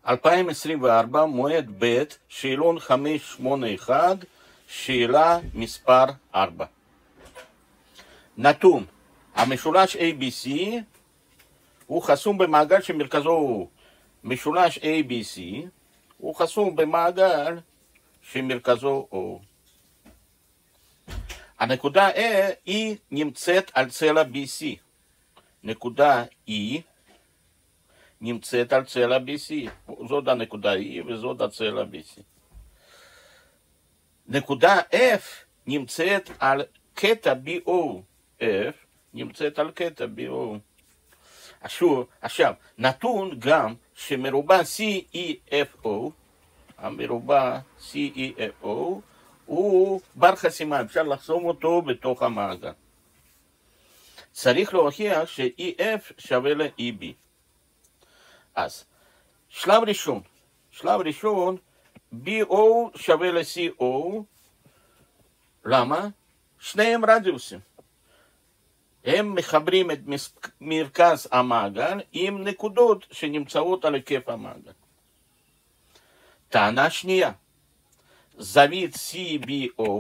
2024, מועד ב', שאלון 581, שאלה מספר 4. נתון, המשולש ABC הוא חסום במעגל שמרכזו הוא משולש ABC, הוא חסום במעגל שמרכזו O. הנקודה E נמצאת על צלע BC. נקודה E נמצאת על צלע BC. זאת הנקודה E וזאת הצלע BC. נקודה F נמצאת על קטע BO. F נמצאת על קטע BO. עכשיו, נתון גם שמרובע CEFO, המרובע CEFO, הוא בר חסימה, אפשר לחסום אותו בתוך המעגל. צריך להוכיח ש-EF שווה ל-EB. אז, שלב ראשון, BO שווה ל-CO, למה? שניהם רדיוסים. הם מחברים את מרכז המעגל עם נקודות שנמצאות על היקף המעגל. טענה שנייה, זווית CBO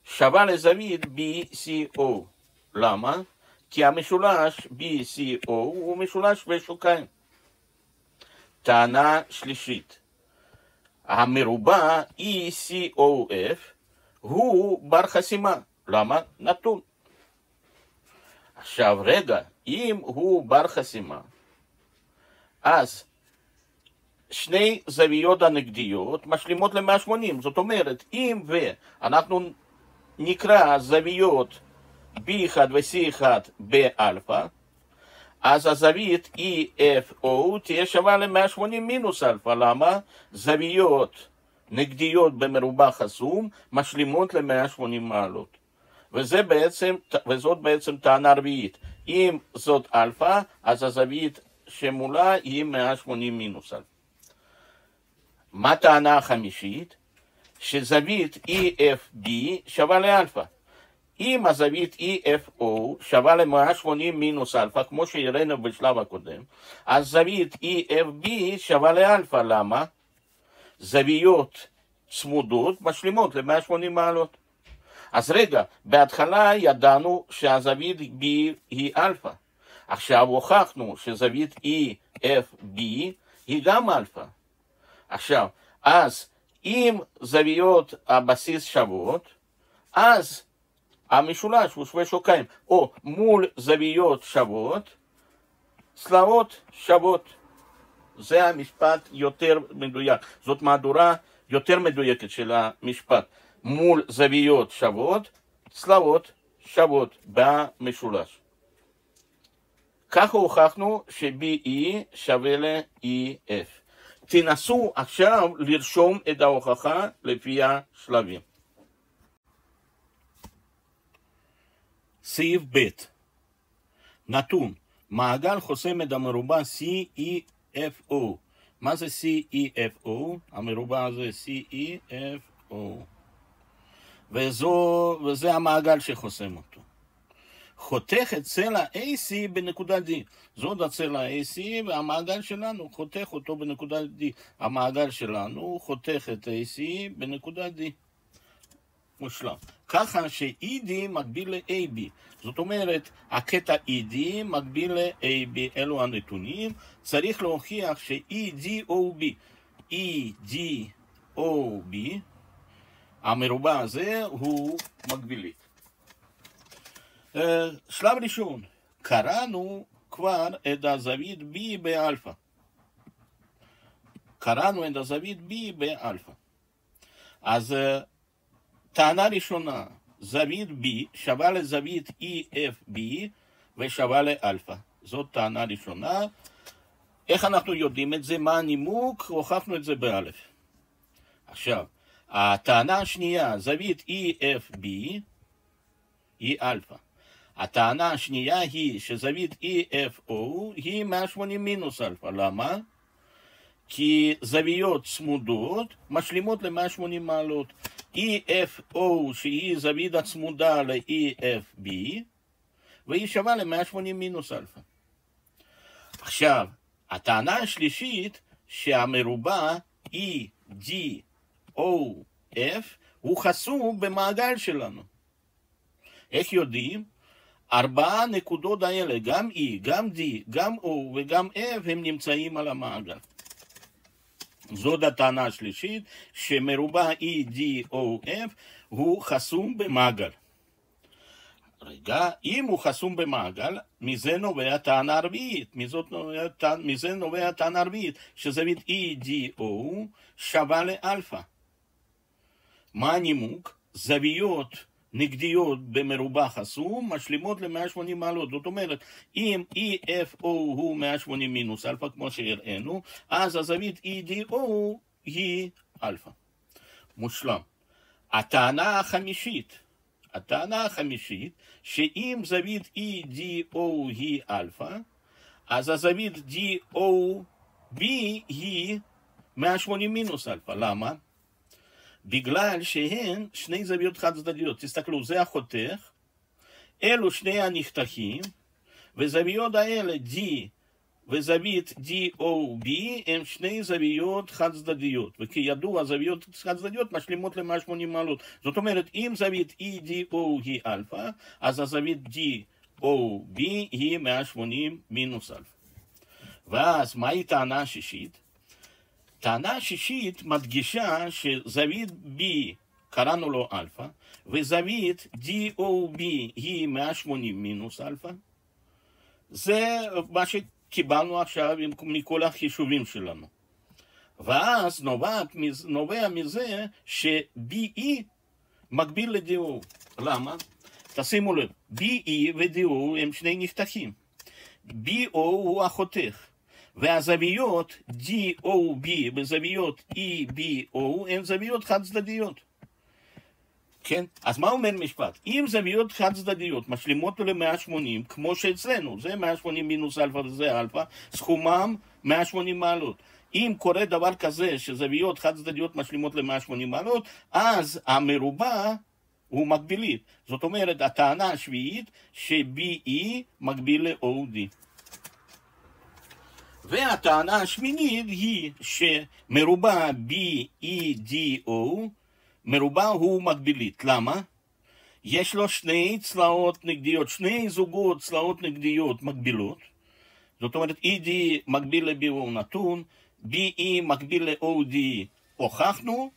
שווה לזווית BCO. למה? כי המשולש BCO הוא משולש ושוקיים. טענה שלישית, המרובע ECOF הוא בר חסימה. למה? נתון. עכשיו רגע, אם הוא בר חסימה, אז שני זוויות הנגדיות משלימות ל-180. זאת אומרת, אם ואנחנו נקרא זוויות B1 ו-C1 באלפא, אז הזווית EFO תהיה שווה ל-180 מינוס אלפא. למה? זוויות נגדיות במרובע חסום משלימות ל-180 מעלות. וזאת בעצם טענה רביעית. אם זאת אלפא, אז הזווית שמולה היא 180 מינוס אלפא. מה טענה החמישית? שזווית EFB שווה לאלפא. אם הזווית EFO שווה ל-180 מינוס אלפא, כמו שהראינו בשלב הקודם, אז זווית EFB שווה לאלפא. למה? זוויות צמודות משלימות ל-180 מעלות. אז רגע, בהתחלה ידענו שהזווית B היא אלפא. עכשיו הוכחנו שזווית EFB היא גם אלפא. עכשיו, אז אם זוויות הבסיס שוות, אז המשולש הוא שווה שוקיים. או מול זוויות שוות, צלעות שוות. זה המשפט יותר מדויק. זאת מהדורה יותר מדויקת של המשפט. מול זוויות שוות, צלעות שוות במשולש. ככה הוכחנו ש-BE שווה ל-EF. תנסו עכשיו לרשום את ההוכחה לפי השלבים. סעיף ב' נתון, מעגל חוסם את המרובע CEFO. מה זה CEFO? המרובע הזה CEFO. וזה המעגל שחוסם אותו. חותך את צלע AC בנקודה D. זאת הצלע AC והמעגל שלנו חותך אותו בנקודה D. המעגל שלנו חותך את AC בנקודה D. מושלם. ככה ש-ED מקביל ל-AB. זאת אומרת, הקטע ED מקביל ל-AB. אלו הנתונים. צריך להוכיח ש-EDOB, EDOB, המרובע הזה הוא מקבילית. שלב ראשון, קראנו כבר את הזווית B באלפא. אז טענה ראשונה, זווית B שווה לזווית EFB ושווה לאלפא. זאת טענה ראשונה. איך אנחנו יודעים את זה? מה הנימוק? הוכחנו את זה באלף. עכשיו, הטענה השנייה, זווית EFB היא אלפא. הטענה השנייה היא שזווית EFO היא 180 מינוס אלפא. למה? כי זוויות צמודות משלימות ל-180 מעלות. EFO שהיא זווית הצמודה ל-EFB והיא שווה ל-180 מינוס אלפא. עכשיו, הטענה השלישית שהמרובע EDOF הוא חסום במעגל שלנו. איך יודעים? 4 נקודות האלה, גם E, גם D, גם O וגם F, הם נמצאים על המעגל. זאת הטענה השלישית, שמרובע EDOF הוא חסום במעגל. רגע, אם הוא חסום במעגל, מזה נובע טענה רביעית. מזה נובע טענה רביעית, שזווית EDO שווה לאלפא. מה הנימוק? זוויות נגדיות במרובע חסום משלימות ל-180 מעלות. זאת אומרת, אם EFO הוא 180 מינוס אלפא, כמו שהראינו, אז הזווית EDO היא אלפא. מושלם. הטענה החמישית, שאם זווית EDO היא אלפא, אז הזווית DOB היא 180 מינוס אלפא. למה? בגלל שהן שני זוויות חד צדדיות. תסתכלו, זה החותך, אלו שני הנחתכים, וזוויות האלה D וזווית DOB הם שני זוויות חד צדדיות, וכידוע זוויות חד צדדיות משלימות ל-180 מעלות. זאת אומרת, אם זווית EDO היא אלפא, אז הזווית DOB היא 180 מינוס אלפא. ואז מהי טענה השישית? טענה השישית מדגישה שזווית B קראנו לו אלפא, וזווית DOB היא 180 מינוס אלפא. זה מה שקיבלנו עכשיו מכל החישובים שלנו. ואז נובע מזה ש-BE מקביל ל-DO. למה? תשימו לב, BE ו-DO הם שני נחתכים. BO הוא החותך. והזוויות DOB וזוויות EBO הן זוויות חד צדדיות. כן? אז מה אומר משפט? אם זוויות חד צדדיות משלימות ל-180, כמו שאצלנו, זה 180 מינוס אלפא וזה אלפא, סכומם 180 מעלות. אם קורה דבר כזה שזוויות חד צדדיות משלימות ל-180 מעלות, אז המרובע הוא מקבילית. זאת אומרת, הטענה השביעית ש-BE מקביל ל-OD. והטענה השמינית היא שמרובע BEDO, מרובע הוא מקבילית. למה? יש לו שני צלעות נגדיות, שני זוגות צלעות נגדיות מקבילות. זאת אומרת, ED מקביל ל-BO נתון, BE מקביל ל-OD הוכחנו,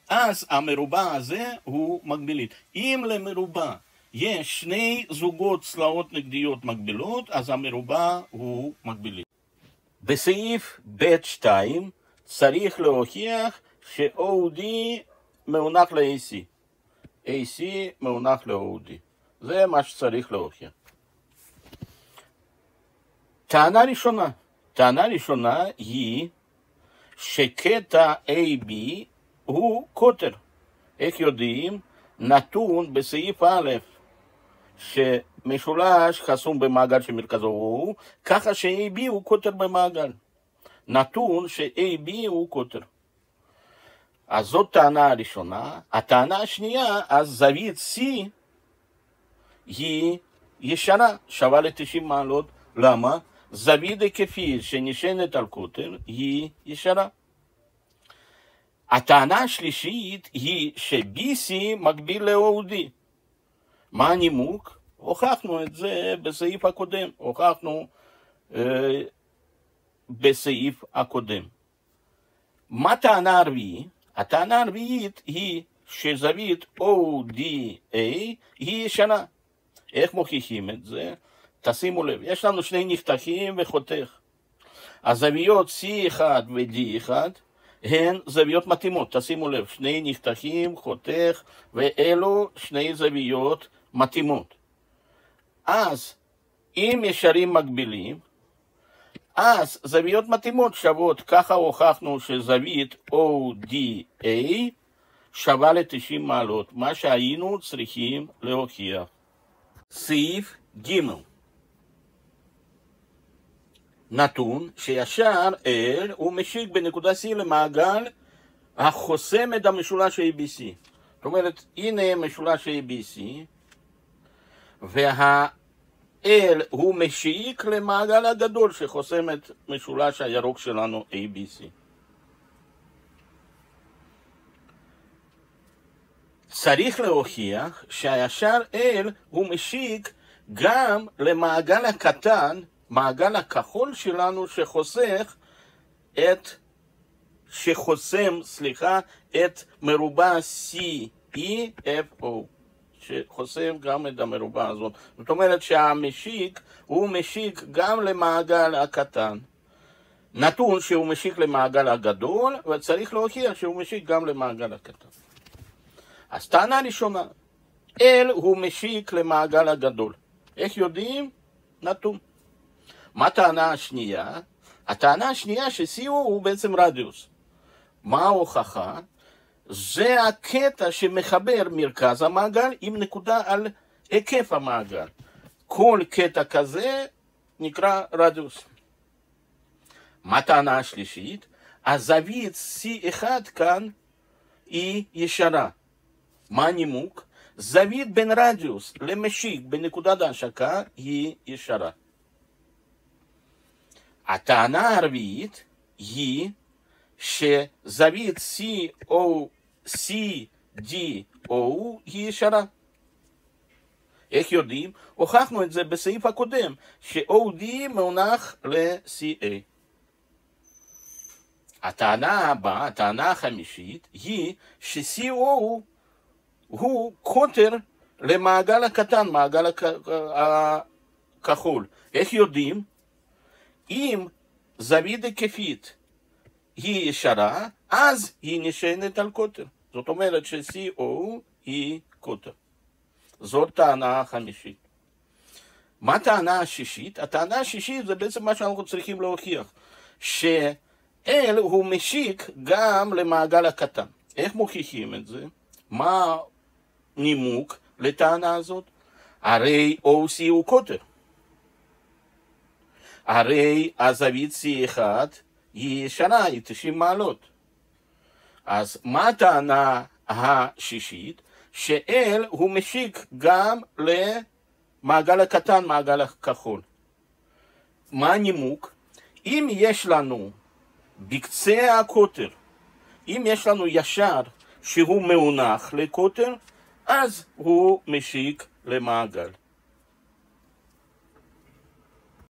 אז המרובע הזה הוא מקבילית. אם למרובע יש שני זוגות צלעות נגדיות מקבילות, אז המרובע הוא מקבילית. בסעיף ב'2 צריך להוכיח ש-OD מאונח ל-AC. AC מאונח ל-OD. זה מה שצריך להוכיח. טענה ראשונה היא שקטע AB הוא קוטר. איך יודעים? נתון בסעיף א' שמשולש חסום במעגל שמרכזו הוא, ככה ש-AB הוא קוטר במעגל. נתון ש-AB הוא קוטר. אז זאת טענה הראשונה. הטענה השנייה, אז זווית C היא ישרה, שווה ל-90 מעלות. למה? זווית היקפית שנשענת על קוטר היא ישרה. הטענה השלישית היא ש-BC מקביל ל-OD. מה הנימוק? הוכחנו את זה בסעיף הקודם. מה הטענה הרביעית? הטענה הרביעית היא שזווית ODA היא ישנה. איך מוכיחים את זה? תשימו לב, יש לנו שני נחתכים וחותך. הזוויות C1 ו-D1 הן זוויות מתאימות. תשימו לב, שני נחתכים, חותך, ואלו שני זוויות מתאימות. אז אם ישרים מקבילים, אז זוויות מתאימות שוות, ככה הוכחנו שזווית ODA שווה ל-90 מעלות, מה שהיינו צריכים להוכיח. סעיף ג' נתון שישר L הוא משיק בנקודה C למעגל החוסם את המשולש ABC. זאת אומרת, הנה משולש ABC, L הוא משיק למעגל הגדול שחוסם את משולש הירוק שלנו ABC. צריך להוכיח שהישר L הוא משיק גם למעגל הקטן, מעגל הכחול שלנו שחוסם את מרובע CEFO, שחוסם גם את המרובע הזאת. זאת אומרת שהמשיק הוא משיק גם למעגל הקטן. נתון שהוא משיק למעגל הגדול, וצריך להוכיח שהוא משיק גם למעגל הקטן. אז טענה ראשונה, L הוא משיק למעגל הגדול. איך יודעים? נתון. מה הטענה השנייה? הטענה השנייה ש-CO הוא בעצם רדיוס. מה ההוכחה? זה הקטע שמחבר מרכז המעגל עם נקודה על היקף המעגל. כל קטע כזה נקרא רדיוס. מה הטענה השלישית? הזווית C1 כאן היא ישרה. מה הנימוק? זווית בין רדיוס למשיק בנקודת ההשקה היא ישרה. הטענה הרביעית היא שזווית CDO היא ישרה. איך יודעים? הוכחנו את זה בסעיף הקודם, ש-OD מונח ל-CA. הטענה הבאה, הטענה החמישית, היא ש-CO הוא קוטר למעגל הקטן, מעגל הכחול. איך יודעים? אם זווית היקפית היא ישרה, אז היא נשענת על קוטר. זאת אומרת ש-CO היא קוטר. זאת טענה החמישית. מה הטענה השישית? הטענה השישית זה בעצם מה שאנחנו צריכים להוכיח. ש-L הוא משיק גם למעגל הקטן. איך מוכיחים את זה? מה נימוק לטענה הזאת? הרי OC הוא קוטר. הרי הזווית C1 היא ישרה, היא 90 מעלות. אז מה הטענה השישית? ש-L הוא משיק גם למעגל הקטן, מעגל הכחול. מה הנימוק? אם יש לנו בקצה הקוטר, אם יש לנו ישר שהוא מאונח לקוטר, אז הוא משיק למעגל.